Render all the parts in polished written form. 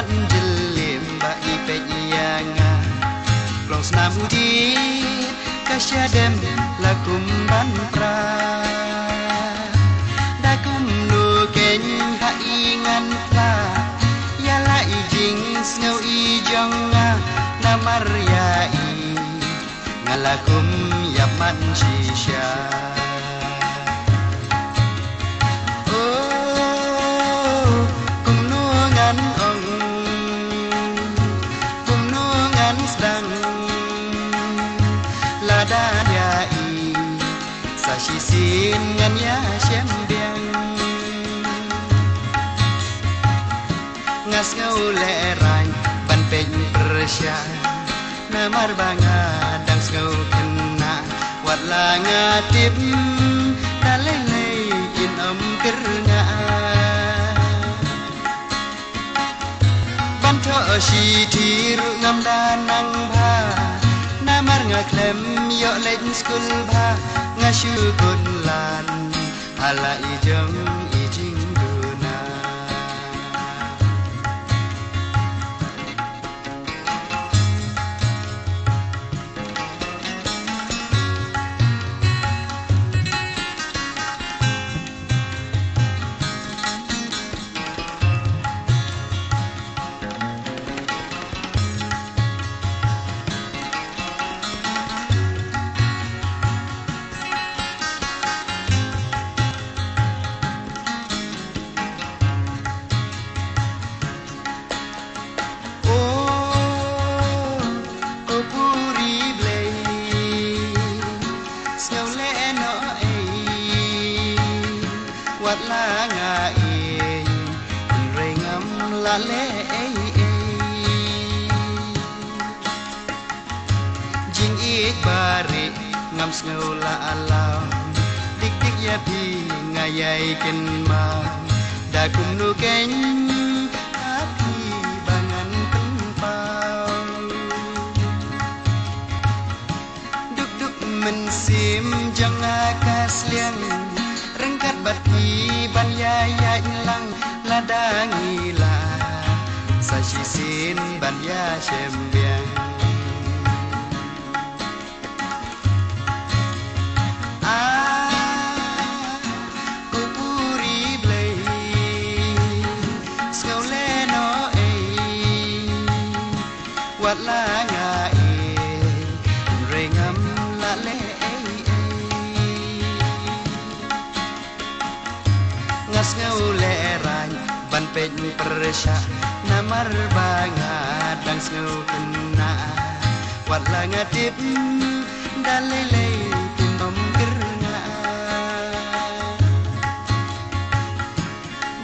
man jelim ba ipek yanga klong snam di kasyadem lakum ban pra dakum lu ken ha ingan pra ya la ijing sneu ijong namar yai ngalakum yaman shisha dan yai sa shisin ngan ya shem biang ngas ngau le ran ban pen persya namar banga dang ngau kena wat la ngatip dalele in kerna ban tho shi thi ru ngam danang bha namar ngaklem yo lek skul bha ngasukun lan hala ijeng ijing duna wat la ngai rengam la le jing ik bari ngam sneu la alam dik dik ya pi ngayai ken ma da kum nu ken api bangan tempau duk duk men sim jang akas liang rengkat bati ban ya lang ladangi la sa shisin ban ya shem biang kupuri blei skole no wat la ngai rengam la le ngas ngau le ran ban pen persya namar banga dang ngau kena wat la ngatip dalele tinom kerna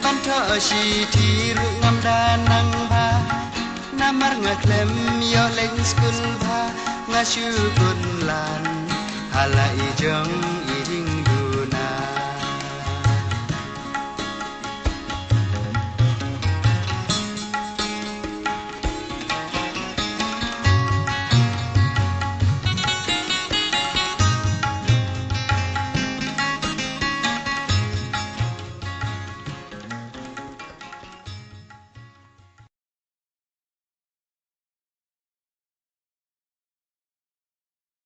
ban tho shi thi ru ngam danang bha namar ngaklem yo leng skul bha ngasukun lan hala ijong